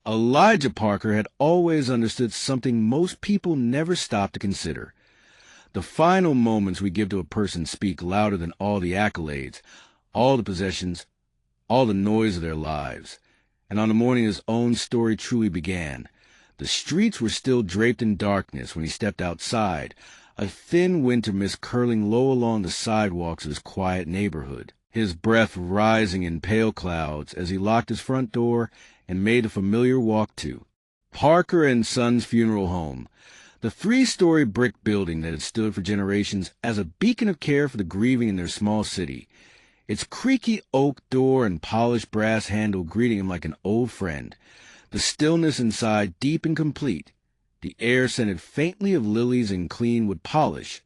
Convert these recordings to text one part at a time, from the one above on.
Elijah Parker had always understood something most people never stop to consider. The final moments we give to a person speak louder than all the accolades, all the possessions, all the noise of their lives. And on the morning his own story truly began, the streets were still draped in darkness when he stepped outside, a thin winter mist curling low along the sidewalks of his quiet neighborhood, his breath rising in pale clouds as he locked his front door and made the familiar walk to Parker and Sons Funeral Home, the 3-story brick building that had stood for generations as a beacon of care for the grieving in their small city, its creaky oak door and polished brass handle greeting him like an old friend, the stillness inside deep and complete, the air scented faintly of lilies and clean wood polish.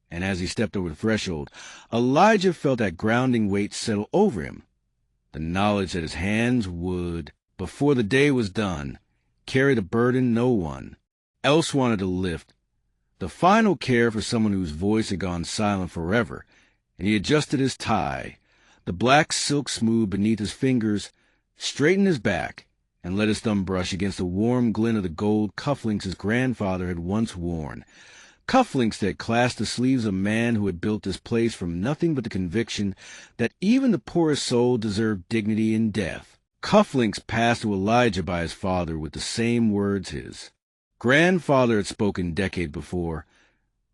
And as he stepped over the threshold, Elijah felt that grounding weight settle over him, the knowledge that his hands would, before the day was done, carry the burden no one else wanted to lift, the final care for someone whose voice had gone silent forever. And he adjusted his tie, the black silk smooth beneath his fingers, straightened his back, and let his thumb brush against the warm glint of the gold cufflinks his grandfather had once worn, cufflinks that clasped the sleeves of a man who had built this place from nothing but the conviction that even the poorest soul deserved dignity in death. Cufflinks passed to Elijah by his father with the same words his grandfather had spoken decades before.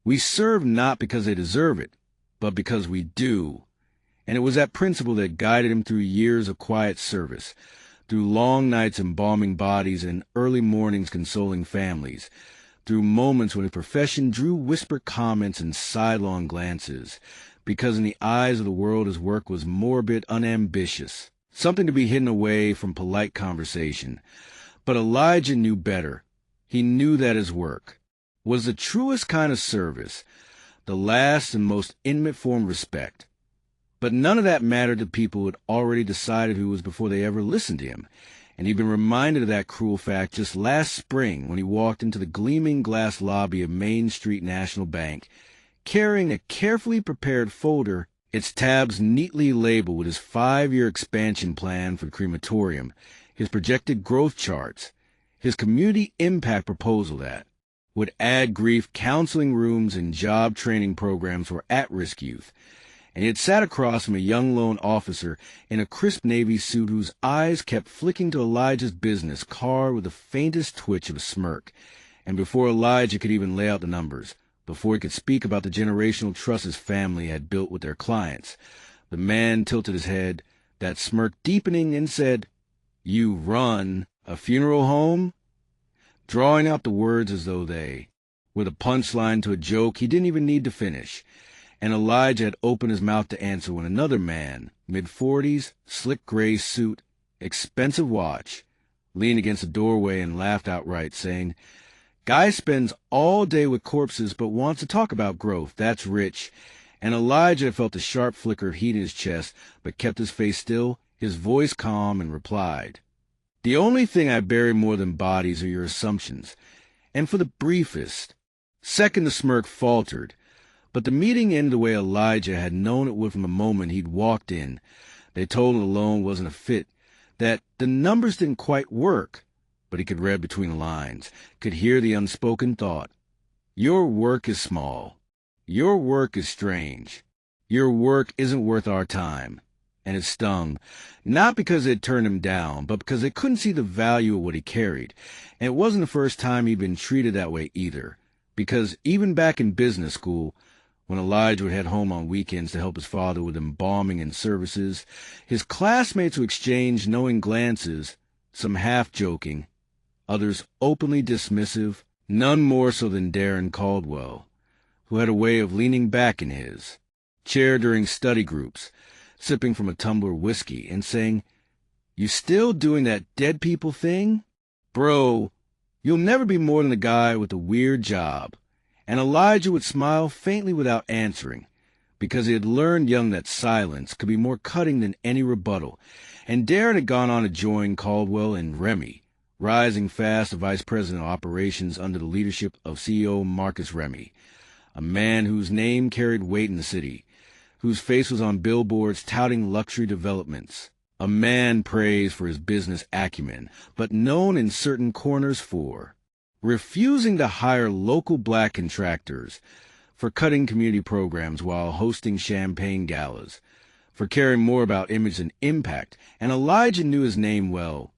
We serve not because they deserve it, but because we do. And it was that principle that guided him through years of quiet service, through long nights embalming bodies and early mornings consoling families, through moments when his profession drew whispered comments and sidelong glances, because in the eyes of the world his work was morbid, unambitious, something to be hidden away from polite conversation. But Elijah knew better. He knew that his work was the truest kind of service, the last and most intimate form of respect. But none of that mattered to people who had already decided who he was before they ever listened to him, and he'd been reminded of that cruel fact just last spring when he walked into the gleaming glass lobby of Main Street National Bank, carrying a carefully prepared folder, its tabs neatly labeled with his 5-year expansion plan for the crematorium, his projected growth charts, his community impact proposal that would add grief counseling rooms and job training programs for at-risk youth. And he had sat across from a young loan officer in a crisp navy suit whose eyes kept flicking to Elijah's business card with the faintest twitch of a smirk. And before Elijah could even lay out the numbers, before he could speak about the generational trust his family had built with their clients, the man tilted his head, that smirk deepening, and said, "You run a funeral home?" Drawing out the words as though they were the punchline to a joke he didn't even need to finish. And Elijah had opened his mouth to answer when another man, mid-40s, slick gray suit, expensive watch, leaned against the doorway and laughed outright, saying, "Guy spends all day with corpses but wants to talk about growth. That's rich." And Elijah felt the sharp flicker of heat in his chest, but kept his face still, his voice calm, and replied, "The only thing I bury more than bodies are your assumptions, and for the briefest." Second, the smirk faltered, but the meeting ended the way Elijah had known it would from the moment he'd walked in. They told him the loan wasn't a fit, that the numbers didn't quite work, but he could read between the lines, could hear the unspoken thought. Your work is small. Your work is strange. Your work isn't worth our time. And it stung, not because it turned him down, but because they couldn't see the value of what he carried. And it wasn't the first time he'd been treated that way either, because even back in business school, when Elijah would head home on weekends to help his father with embalming and services, his classmates would exchange knowing glances, some half-joking, others openly dismissive, none more so than Darren Caldwell, who had a way of leaning back in his chair during study groups, sipping from a tumbler of whiskey, and saying, "You still doing that dead people thing? Bro, you'll never be more than a guy with a weird job." And Elijah would smile faintly without answering, because he had learned young that silence could be more cutting than any rebuttal. And Darren had gone on to join Caldwell and Remy, rising fast to vice president of operations under the leadership of CEO Marcus Remy, a man whose name carried weight in the city, whose face was on billboards touting luxury developments, a man praised for his business acumen, but known in certain corners for refusing to hire local black contractors, for cutting community programs while hosting champagne galas, for caring more about image than impact, and Elijah knew his name well,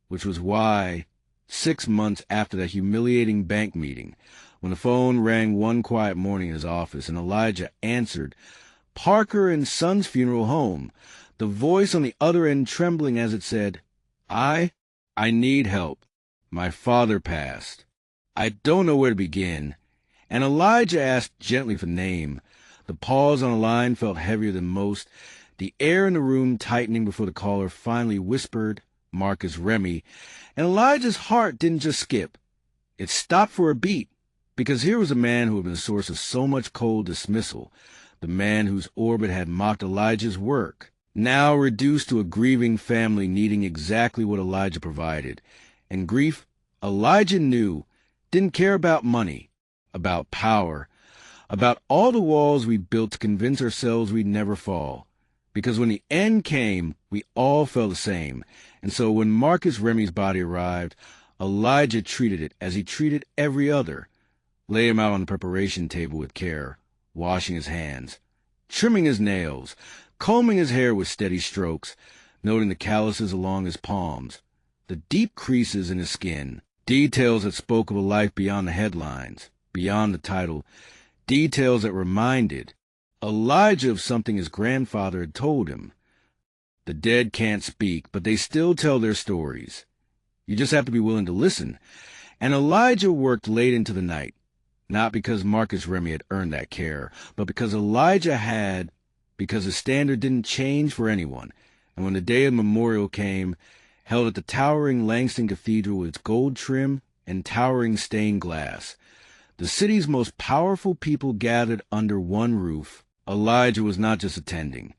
which was why, 6 months after that humiliating bank meeting, when the phone rang one quiet morning in his office and Elijah answered, Parker and Son's funeral home, the voice on the other end trembling as it said, I need help. My father passed. I don't know where to begin. And Elijah asked gently for name. The pause on the line felt heavier than most, the air in the room tightening before the caller finally whispered, Marcus Remy, and Elijah's heart didn't just skip. It stopped for a beat, because here was a man who had been the source of so much cold dismissal, the man whose orbit had mocked Elijah's work, now reduced to a grieving family needing exactly what Elijah provided. And grief, Elijah knew, didn't care about money, about power, about all the walls we built to convince ourselves we'd never fall. Because when the end came, we all felt the same. And so when Marcus Remy's body arrived, Elijah treated it as he treated every other. Lay him out on the preparation table with care, washing his hands, trimming his nails, combing his hair with steady strokes, noting the calluses along his palms, the deep creases in his skin, details that spoke of a life beyond the headlines, beyond the title, details that reminded Elijah of something his grandfather had told him. The dead can't speak, but they still tell their stories. You just have to be willing to listen. And Elijah worked late into the night, not because Marcus Remy had earned that care, but because Elijah had, because the standard didn't change for anyone. And when the day of memorial came, held at the towering Langston Cathedral with its gold trim and towering stained glass, the city's most powerful people gathered under one roof, Elijah was not just attending.